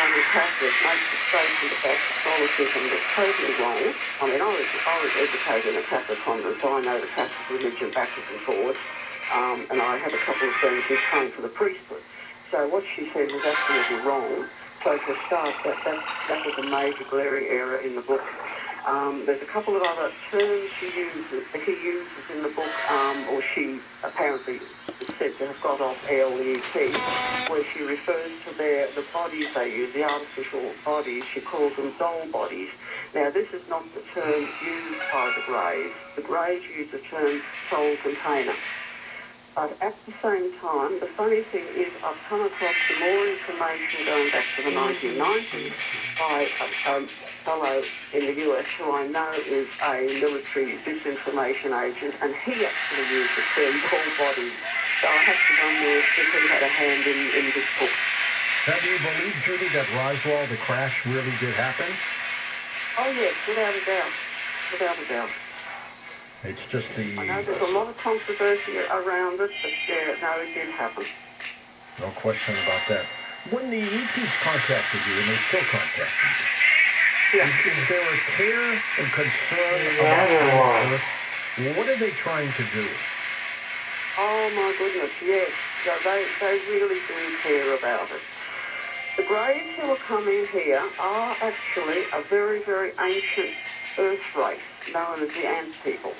Roman Catholic makes the statement about Catholicism that's totally wrong. I mean, I was educated in a Catholic convent, so I know the Catholic religion backwards and forwards. And I have a couple of friends who trained for the priesthood. So what she said was absolutely wrong. So for a start, that was a major glaring error in the book. There's a couple of other terms he uses in the book, or she apparently is said to have got off LET, where she refers to the bodies they use, the artificial bodies. She calls them doll bodies. Now, this is not the term used by the Greys. The Greys use the term soul container. But at the same time, the funny thing is I've come across some more information going back to the 1990s by a fellow in the US who I know is a military disinformation agent, and he actually used the term whole body. So I have to wonder if he had a hand in this book. Now, do you believe, Judy, that Roswell, the crash, really did happen? Oh, yes, without a doubt. Without a doubt. It's just the... I know there's a lot of controversy around it, but yeah, no, it did happen. No question about that. When the EPs contacted you, and they still contact you, is there a care and concern about the Earth? What are they trying to do? Oh, my goodness, yes. They really do care about it. The Greys who are coming here are actually a very, very ancient Earth race known as the Ant people.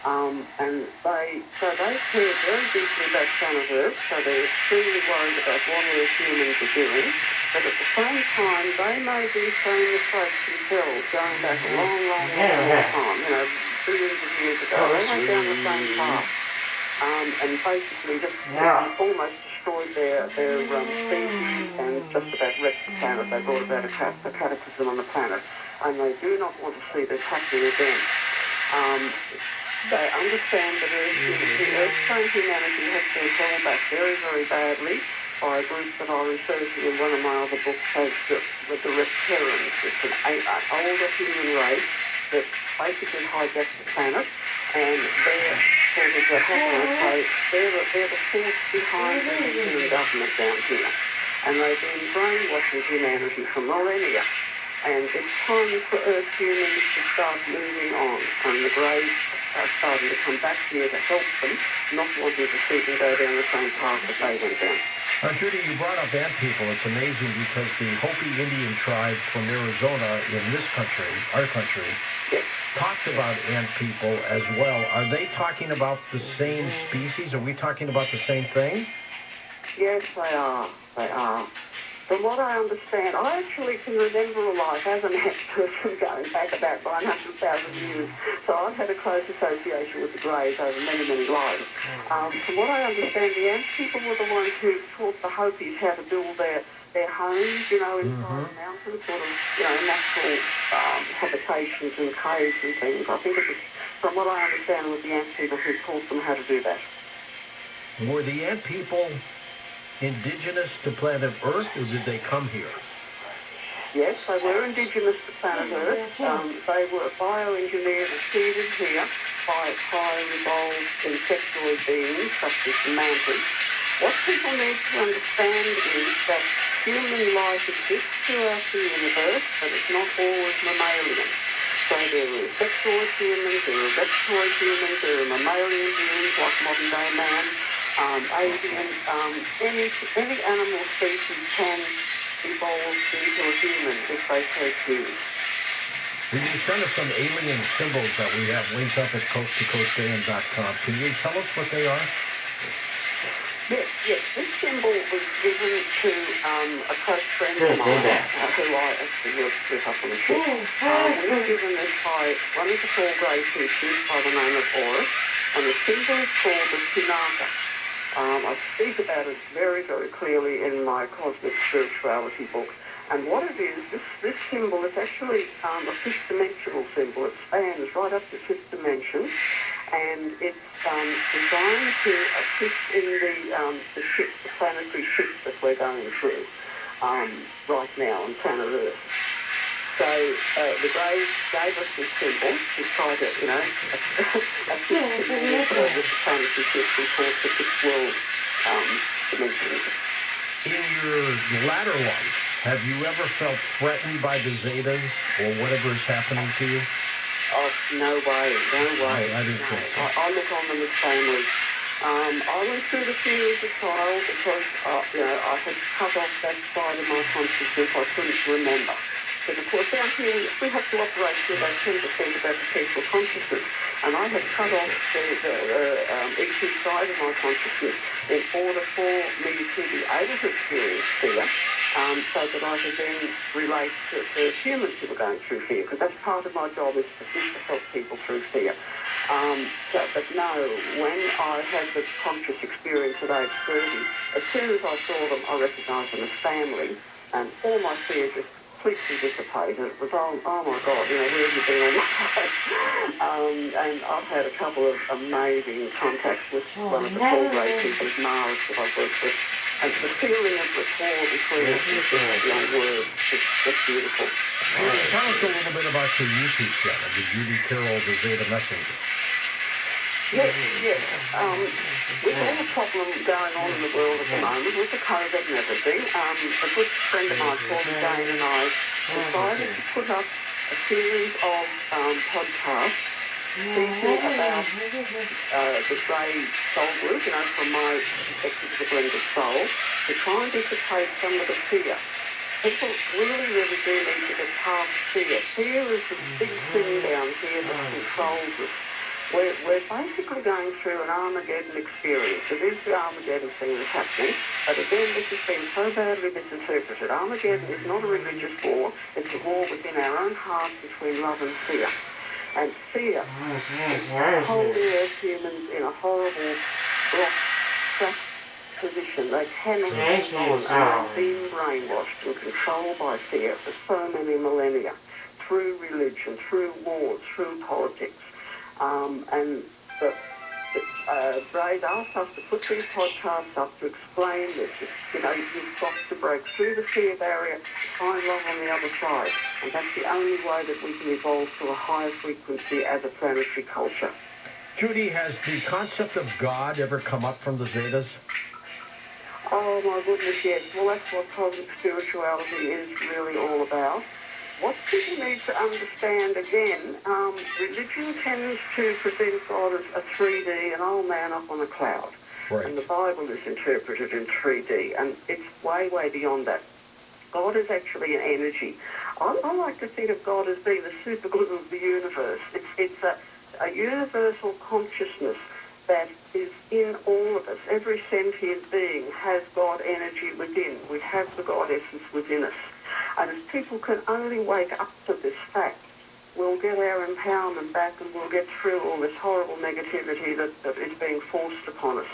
And they care very deeply about planet Earth, so they're extremely worried about what Earth humans are doing. But at the same time, they may be saying mistakes themselves, going back a long, long, long time, billions of years ago. They went down the same path, and basically just almost destroyed their species and just about wrecked the planet. They brought about a cataclysm on the planet, and they do not want to see this happening again. They understand that Earth-trained humanity has been held back very, very badly by a group that I refer to in one of my other books as the Reptarians. It's an older human race that basically hijacked the planet, and they're sort of they're the force behind the human government down here. And they've been brainwashing humanity for millennia. And it's time for Earth humans to start moving on. And the Greys are starting to come back here to help them, not wanting to see them go down the same path that they went down. Judy, you brought up Ant people. It's amazing because the Hopi Indian tribe from Arizona in this country, our country, talked about Ant people as well. Are they talking about the same species? Are we talking about the same thing? Yes, they are. They are. From what I understand, I actually can remember a life as an ant person going back about 900,000 years. So I've had a close association with the Greys over many, many lives. From what I understand, the ant people were the ones who taught the Hopis how to build their homes, inside the mountains, sort of, natural habitations and caves and things. I think it was, from what I understand, it was the ant people who taught them how to do that. Were the ant people indigenous to planet Earth, or did they come here? Yes, they were indigenous to planet Earth. They were bioengineered and seeded here by highly evolved insectoid beings such as mantis. What people need to understand is that human life exists throughout the universe, but it's not always mammalian. So there are insectoid humans, there are reptoid humans, there are mammalian beings like modern-day man. Avian, any animal species can evolve into a human if they so choose. Will you send us some alien symbols that we have linked up at coasttocoastam.com? Can you tell us what they are? Yes. This symbol was given to a close friend of mine, who I actually worked with up on the ship. We were given this by one of the four Grey teachers by the name of Horus, and the symbol is called the Tunaka. I speak about it very, very clearly in my Cosmic Spirituality book. And what it is, this symbol is actually a fifth-dimensional symbol. It spans right up to fifth dimension, and it's designed to assist in the ships, the planetary ships that we're going through right now on planet Earth. So the Greys gave us this symbol to try to, assist in the planetary ships and cause the fifth world dimensions. In your latter life, Have you ever felt threatened by the Zetas or whatever is happening to you? Oh, no way, no way. I didn't think so. I look on them as family. I went through the fear as a child because, I had cut off that side of my consciousness. I couldn't remember. But of course, down here, we have to operate with about 10% about the peaceful consciousness. And I had cut off the EQ side of my consciousness in order for me to be able to experience fear, so that I could then relate to humans who were going through fear, because that's part of my job is to help people through fear. But no, when I had the conscious experience at age 30, as soon as I saw them, I recognised them as family, and all my fear just completely dissipated. It was, oh my God, where have you been all my life? And I've had a couple of amazing contacts with one of the four great people, Mars, that I've worked with. And the feeling of rapport between us is just beyond words. It's just beautiful. Tell us a little bit about your YouTube channel, the Judy Carroll, the Zeta Messenger. Yes. With all the problem going on in the world at the moment, with the COVID and everything, a good friend of mine, Paul Jane, and I decided to put up a series of podcasts speaking about the grey soul group, from my perspective of the blended soul, to try and dissipate some of the fear. People really do need to get past fear. Fear is the big thing down here that controls us. We're basically going through an Armageddon experience. It is the Armageddon thing that's happening, but again, this has been so badly misinterpreted. Armageddon is not a religious war. It's a war within our own hearts between love and fear. And fear is holding Earth humans in a horrible, trapped position. They cannot respond, and they've been brainwashed and controlled by fear for so many millennia, through religion, through wars, through politics. And Braid asked us to put these podcasts up to explain this. You've got to break through the fear barrier, find love on the other side. And that's the only way that we can evolve to a higher frequency as a planetary culture. Judy, has the concept of God ever come up from the Zetas? Oh, my goodness, yes. Well, that's what cosmic spirituality is really all about. What people need to understand, again, religion tends to present God as a 3D, an old man up on a cloud. Right. And the Bible is interpreted in 3D, and it's way, way beyond that. God is actually an energy. I like to think of God as being the superglue of the universe. It's a universal consciousness that is in all of us. Every sentient being has God energy within. We have the God essence within us. And if people can only wake up to this fact, we'll get our empowerment back and we'll get through all this horrible negativity that is being forced upon us.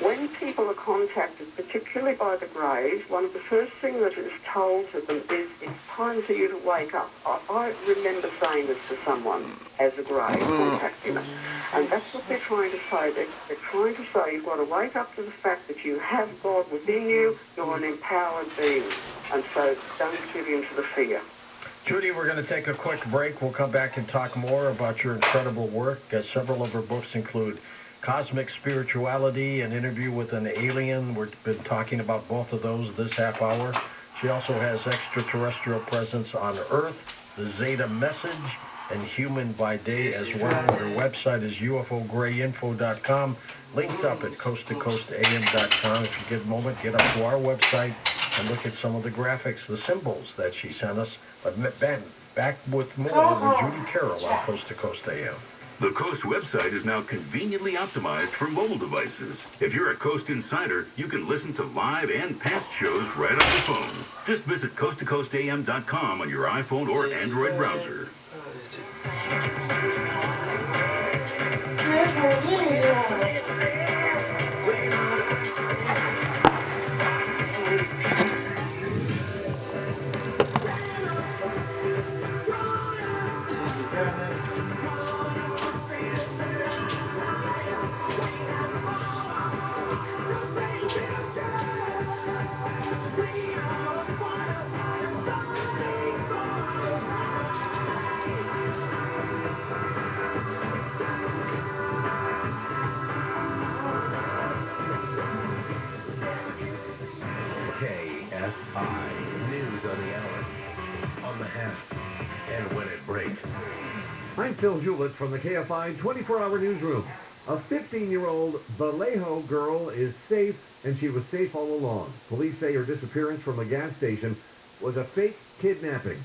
When people are contacted, particularly by the Greys, one of the first things that is told to them is, it's time for you to wake up. I remember saying this to someone as a Grey contacting us. And that's what they're trying to say. They're trying to say you've got to wake up to the fact that you have God within you, you're an empowered being. And so don't give in to the fear. Judy, we're going to take a quick break. We'll come back and talk more about your incredible work. Several of her books include Cosmic Spirituality, an interview with an alien. We've been talking about both of those this half hour. She also has Extraterrestrial Presence on Earth, The Zeta Message, and Human by Day as well. Her website is ufograyinfo.com. Linked up at coasttocoastam.com. If you get a moment, get up to our website and look at some of the graphics, the symbols that she sent us. But Ben, back with more with Judy Carroll on Coast to Coast AM. The Coast website is now conveniently optimized for mobile devices. If you're a Coast Insider, you can listen to live and past shows right on your phone. Just visit coasttocoastam.com on your iPhone or Android browser. I'm Phil Hewlett from the KFI 24-hour newsroom. A 15-year-old Vallejo girl is safe, and she was safe all along. Police say her disappearance from a gas station was a fake kidnapping.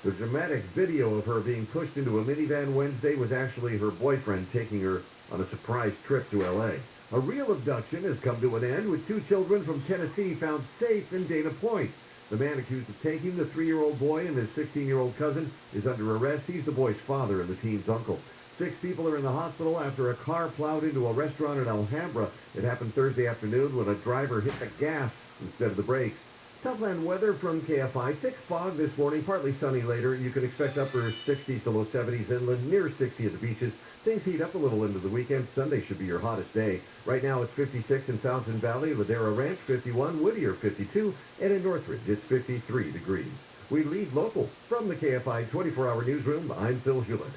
The dramatic video of her being pushed into a minivan Wednesday was actually her boyfriend taking her on a surprise trip to L.A. A real abduction has come to an end with 2 children from Tennessee found safe in Dana Point. The man accused of taking the 3-year-old boy and his 16-year-old cousin is under arrest. He's the boy's father and the teen's uncle. 6 people are in the hospital after a car plowed into a restaurant in Alhambra. It happened Thursday afternoon when a driver hit the gas instead of the brakes. Southland weather from KFI. Thick fog this morning, partly sunny later. You can expect upper 60s to low 70s inland, near 60 at the beaches. Things heat up a little into the weekend. Sunday should be your hottest day. Right now it's 56 in Fountain Valley, Ladera Ranch 51, Whittier 52, and in Northridge it's 53 degrees. We lead local. From the KFI 24-hour newsroom, I'm Phil Hewlett.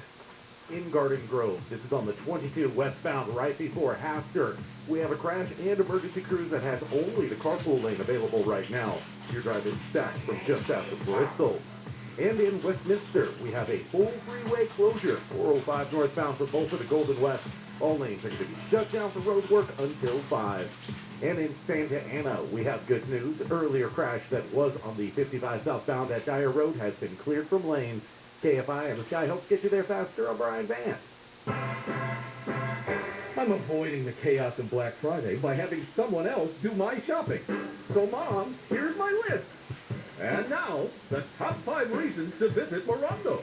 In Garden Grove, this is on the 22 westbound right before Half Dirt. We have a crash and emergency crews that has only the carpool lane available right now. Your drive is stacked from just after Bristol. And in Westminster, we have a full freeway closure, 405 northbound for both of the Golden West. All lanes are going to be shut down for road work until 5. And in Santa Ana, we have good news. Earlier crash that was on the 55 southbound at Dyer Road has been cleared from lanes. KFI and the Sky helps get you there faster. I'm Brian Vance. I'm avoiding the chaos of Black Friday by having someone else do my shopping. So, Mom, here's my list. And now, the top 5 reasons to visit Morondo.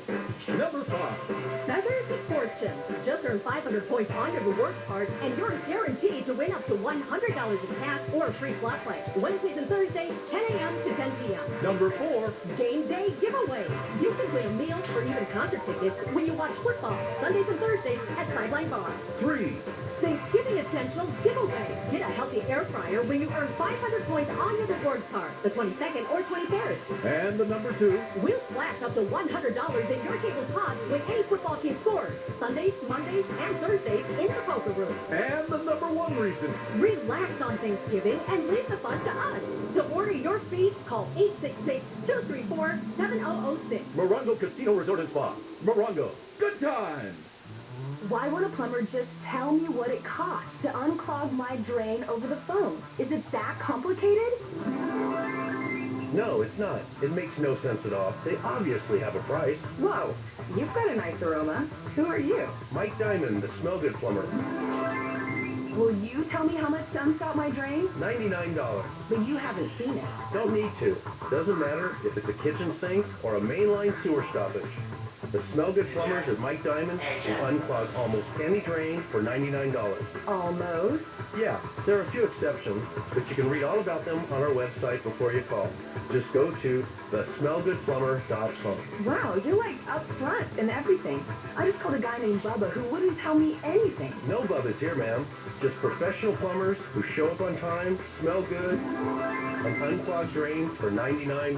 Number 5. Now there's a fortune. Just earn 500 points on your rewards card, and you're guaranteed to win up to $100 in cash or a free slot play. Wednesdays and Thursdays, 10 a.m. to 10 p.m. Number 4. Game day giveaway. You can win meals or even concert tickets when you watch football Sundays and Thursdays at Sideline Bar. 3. Thanksgiving Essentials giveaway. Get a healthy air fryer when you earn 500 points on your rewards card, the 22nd or 23rd. And the number 2. We'll splash up to $100 in your table pot when any football team scores. Sundays, Mondays, and Thursdays in the poker room. And the number 1 reason. Relax on Thanksgiving and leave the fun to us. To order your feast, call 866-234-7006. Morondo Casino Resort and Spa. Morondo. Good times. Why would a plumber just tell me what it costs to unclog my drain over the phone? Is it that complicated? No, it's not. It makes no sense at all. They obviously have a price. Whoa, you've got a nice aroma. Who are you? Mike Diamond, the Smell Good plumber. Will you tell me how much to unstop my drain? $99. But you haven't seen it. Don't need to. Doesn't matter if it's a kitchen sink or a mainline sewer stoppage. The Smell Good plumbers at Mike Diamond will unclog almost any drain for $99. Almost. Yeah, there are a few exceptions, but you can read all about them on our website before you call. Just go to thesmellgoodplumber.com. Wow, you're like up front and everything. I just called a guy named Bubba who wouldn't tell me anything. No Bubba's here, ma'am. Just professional plumbers who show up on time, smell good, and unclog drains for $99.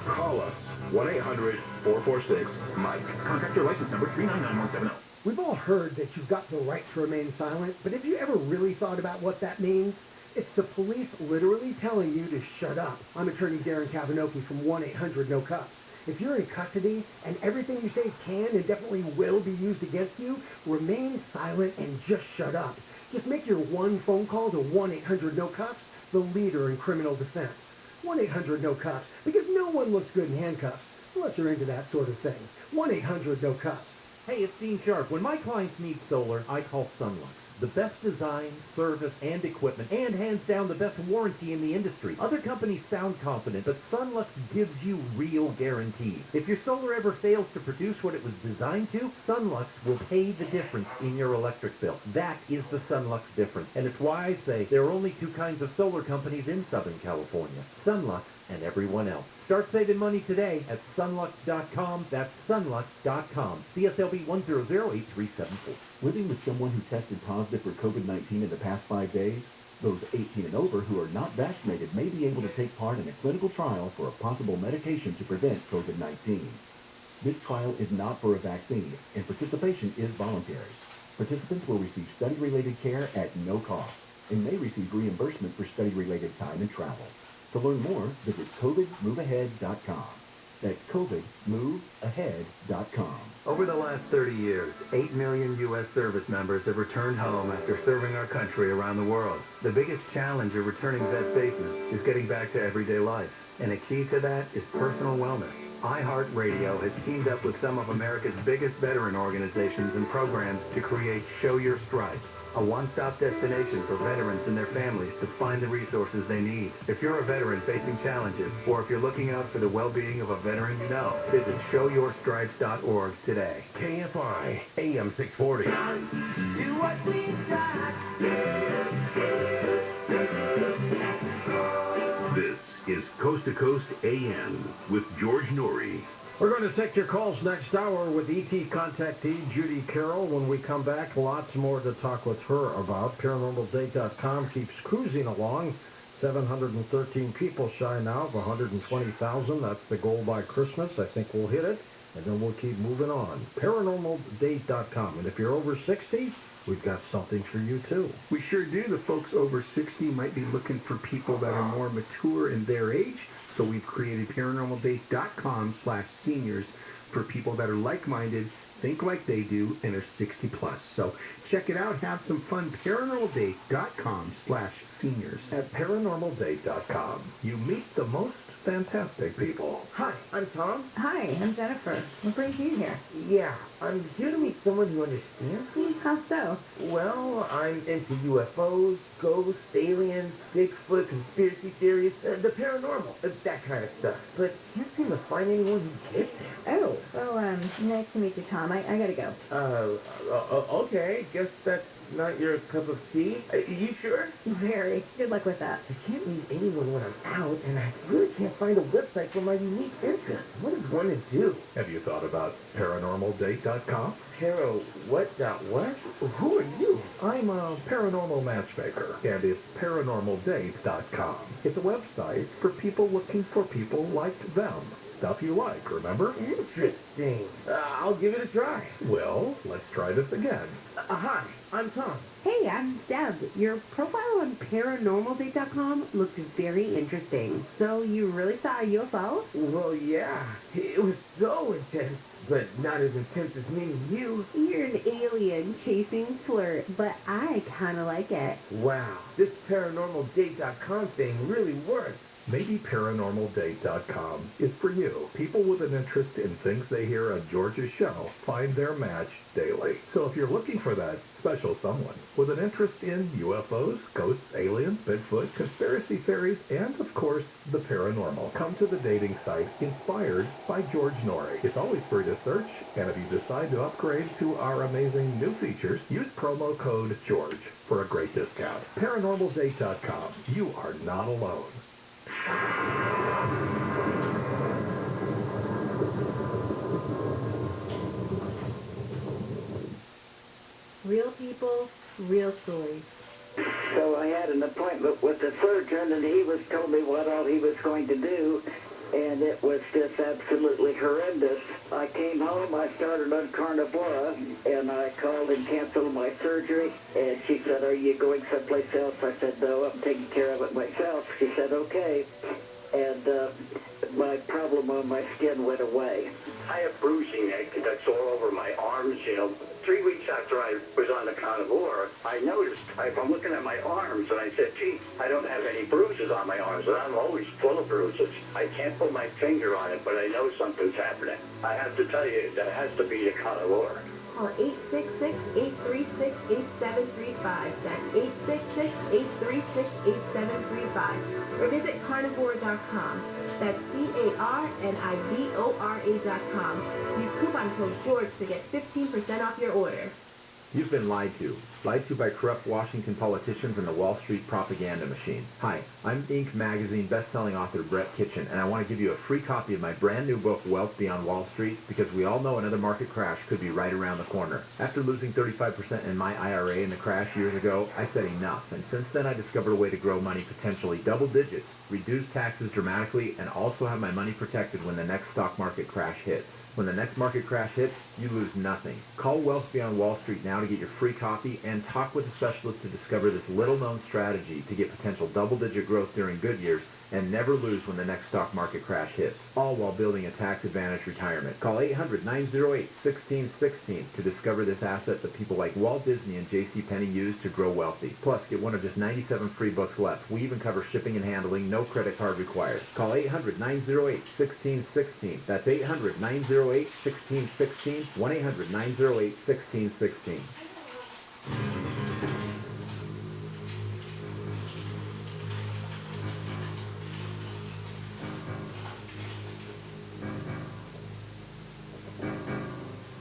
Call us. 1-800-446-MIKE. Contractor license number 399170. We've all heard that you've got the right to remain silent, but have you ever really thought about what that means? It's the police literally telling you to shut up. I'm attorney Darren Kavanoki from 1-800-NO-CUFFS. If you're in custody and everything you say can and definitely will be used against you, remain silent and just shut up. Just make your one phone call to 1-800-NO-CUFFS, the leader in criminal defense. 1-800-NO-CUFFS, because no one looks good in handcuffs, unless you're into that sort of thing. 1-800-NO-CUFFS. Hey, it's Dean Sharp. When my clients need solar, I call Sunlux. The best design, service, and equipment, and hands down the best warranty in the industry. Other companies sound confident, but Sunlux gives you real guarantees. If your solar ever fails to produce what it was designed to, Sunlux will pay the difference in your electric bill. That is the Sunlux difference, and it's why I say there are only 2 kinds of solar companies in Southern California. Sunlux and everyone else. Start saving money today at sunlux.com. That's sunlux.com. CSLB 1008374. Living with someone who tested positive for COVID-19 in the past 5 days? Those 18 and over who are not vaccinated may be able to take part in a clinical trial for a possible medication to prevent COVID-19. This trial is not for a vaccine, and participation is voluntary. Participants will receive study-related care at no cost and may receive reimbursement for study-related time and travel. To learn more, visit covidmoveahead.com. That's COVIDMoveAhead.com. Over the last 30 years, 8 million U.S. service members have returned home after serving our country around the world. The biggest challenge a returning vet faces is getting back to everyday life. And a key to that is personal wellness. iHeartRadio has teamed up with some of America's biggest veteran organizations and programs to create Show Your Stripes, a one-stop destination for veterans and their families to find the resources they need. If you're a veteran facing challenges, or if you're looking out for the well-being of a veteran you know, visit showyourstripes.org today. KFI AM 640. This is Coast to Coast AM with George Norrie. We're going to take your calls next hour with ET contactee Judy Carroll. When we come back, lots more to talk with her about. ParanormalDate.com keeps cruising along. 713 people shy now of 120,000. That's the goal by Christmas. I think we'll hit it, and then we'll keep moving on. ParanormalDate.com. And if you're over 60, we've got something for you, too. We sure do. The folks over 60 might be looking for people that are more mature in their age. So we've created ParanormalDate.com/seniors for people that are like-minded, think like they do, and are 60 plus. So check it out. Have some fun. ParanormalDate.com/seniors. At ParanormalDate.com, you meet the most fantastic people. Hi, I'm Tom. Hi, I'm Jennifer. What brings you here? Yeah, I'm here to meet someone who understands me. How so? Well, I'm into UFOs, ghosts, aliens, Bigfoot, conspiracy theories, the paranormal, that kind of stuff. But can't seem to find anyone who gets it. Oh, well, nice to meet you, Tom. I gotta go. Okay, guess that's not your cup of tea. You sure? Very. Good luck with that. I can't meet anyone when I'm out, and I really can't find a website for my unique interests. What is one to do? Have you thought about ParanormalDate.com? What? Who are you? I'm a paranormal matchmaker, and it's ParanormalDate.com. It's a website for people looking for people like them. Stuff you like, remember? Interesting. I'll give it a try. Well, let's try this again. Hi, I'm Tom. Hey, I'm Deb. Your profile on ParanormalDate.com looked very interesting. So you really saw a UFO? Well, yeah. It was so intense, but not as intense as meeting you. You're an alien chasing flirt, but I kind of like it. Wow, this ParanormalDate.com thing really works. Maybe ParanormalDate.com is for you. People with an interest in things they hear on George's show find their match daily. So if you're looking for that special someone with an interest in UFOs, ghosts, aliens, Bigfoot, conspiracy theories, and, of course, the paranormal, come to the dating site inspired by George Norrie. It's always free to search, and if you decide to upgrade to our amazing new features, use promo code GEORGE for a great discount. ParanormalDate.com. You are not alone. Real people, real stories. So I had an appointment with the surgeon, and he was told me what all he was going to do, and it was just absolutely horrendous. I came home, I started on Carnivora, and I called and canceled my surgery, and she said, "Are you going someplace else?" I said, "No, I'm taking care of it myself." She said, "Okay," and my problem on my skin went away. I have bruising that's all over my arms, 3 weeks after I was on the carnivore, I noticed, I'm looking at my arms, and I said, gee, I don't have any bruises on my arms, and I'm always full of bruises. I can't put my finger on it, but I know something's happening. I have to tell you, that has to be the carnivore. Call 866-836-8735. That's 866-836-8735. Or visit carnivore.com. That's CARNIVORA.com. Use coupon code GEORGE to get 15% off your order. You've been lied to. Lied to by corrupt Washington politicians and the Wall Street propaganda machine. Hi, I'm Inc. magazine best-selling author Brett Kitchen, and I want to give you a free copy of my brand new book, Wealth Beyond Wall Street, because we all know another market crash could be right around the corner. After losing 35% in my IRA in the crash years ago, I said enough, and since then I discovered a way to grow money potentially double digits, reduce taxes dramatically, and also have my money protected when the next stock market crash hits. When the next market crash hits, you lose nothing. Call Wealth Beyond Wall Street now to get your free copy and talk with a specialist to discover this little-known strategy to get potential double-digit growth during good years and never lose when the next stock market crash hits, all while building a tax-advantaged retirement. Call 800-908-1616 to discover this asset that people like Walt Disney and J.C. Penney use to grow wealthy. Plus, get one of just 97 free books left. We even cover shipping and handling, no credit card required. Call 800-908-1616. That's 800-908-1616, 1-800-908-1616.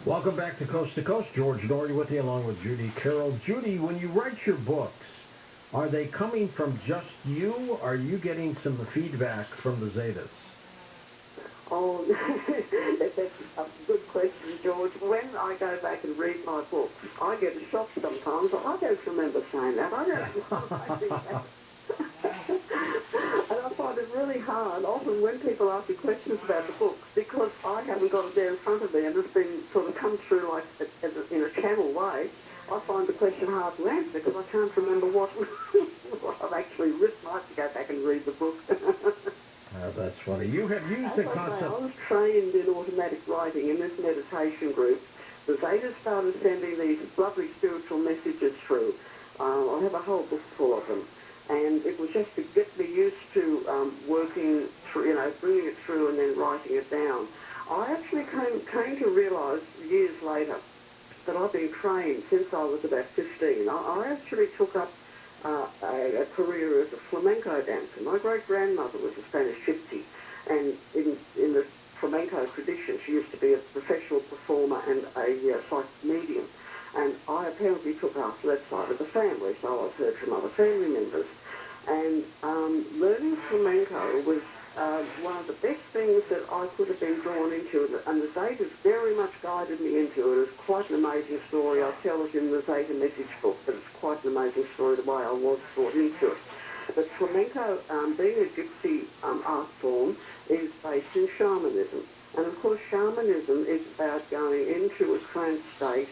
Welcome back to Coast. George Doherty with you along with Judy Carroll. Judy, when you write your books, are they coming from just you? Are you getting some feedback from the Zetas? Oh, that's a good question, George. When I go back and read my books, I get shocked sometimes. I don't remember saying that. I don't think that. And I find it really hard, often when people ask me questions about the books, because I haven't got it there in front of me and it's been sort of come through like in a channel way, I find the question hard to answer because I can't remember what I've actually written. I have to go back and read the book. That's funny. You have used the concept. I was trained in automatic writing in this meditation group. The Zetas started sending these lovely spiritual messages through. I have a whole book full of them. And it was just to get me used to working through, bringing it through and then writing it down. I actually came to realise years later that I've been trained since I was about 15. I actually took up a career as a flamenco dancer. My great-grandmother was a Spanish gypsy, and in the flamenco tradition, she used to be a professional performer and a psychic medium. And I apparently took after that side of the family, so I've heard from other family members. And learning flamenco was one of the best things that I could have been drawn into, and the Zetas very much guided me into it. It's quite an amazing story. I tell it in the Zeta message book, but it's quite an amazing story the way I was brought into it. But flamenco, being a gypsy art form, is based in shamanism. And of course, shamanism is about going into a trance state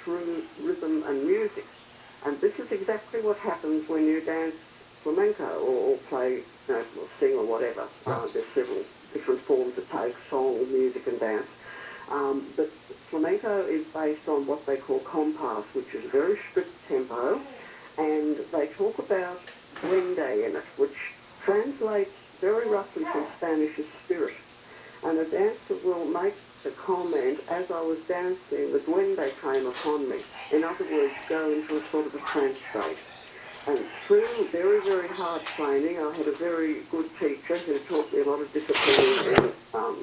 through rhythm and music. And this is exactly what happens when you dance flamenco or play, or sing or whatever. There's several different forms it takes, song, music and dance. But flamenco is based on what they call compás, which is a very strict tempo. And they talk about duende in it, which translates very roughly from Spanish as spirit. And the dancer will make the comment, as I was dancing, the duende came upon me. In other words, go into a sort of a trance state. And through very, very hard training, I had a very good teacher who taught me a lot of discipline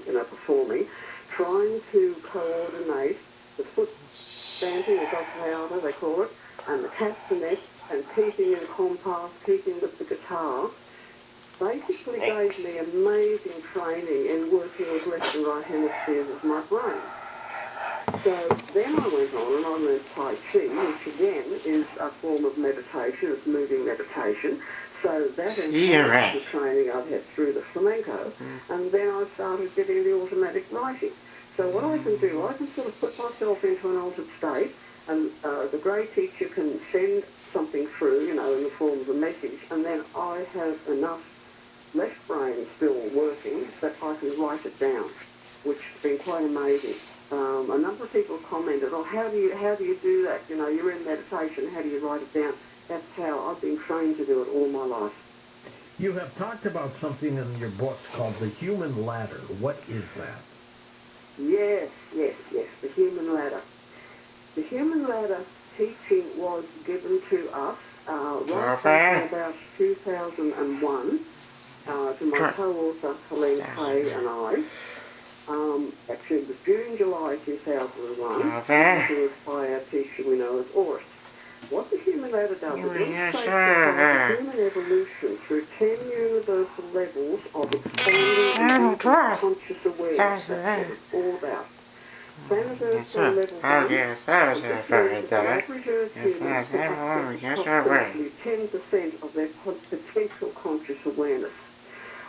in performing, trying to coordinate the foot stamping, the doppelganger, they call it, and the castanet, and keeping in compás, keeping with the guitar, basically gave me amazing training in working with left and right hemispheres of my brain. So then I went on and I learned Tai Chi, which again is a form of meditation, it's moving meditation. So that enhanced the training I've had through the flamenco, and then I started getting the automatic writing. So what I can do, I can sort of put myself into an altered state, and the grey teacher can send something through, in the form of a message, and then I have enough left brain still working that I can write it down, which has been quite amazing. A number of people commented, how do you do that? You're in meditation, how do you write it down? That's how I've been trained to do it all my life. You have talked about something in your books called the human ladder. What is that? Yes, the human ladder. The human ladder teaching was given to us right about 2001 to my co-author, Helene Kay, and I. Actually, it was during July 2001. It was by our teacher we know as Oris. What the human ladder does is illustrates the human evolution through 10 universal levels of expanding conscious awareness. That's what it's all about. Planet Earth level 1 is the average Earth humans can access approximately 10% of their potential conscious awareness.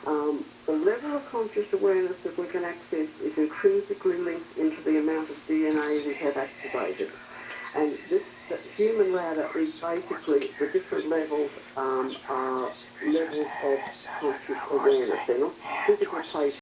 The level of conscious awareness that we can access is intrinsically linked into the amount of DNA we have activated. And this that human ladder is basically the different levels are levels of conscious awareness. They're not physical places.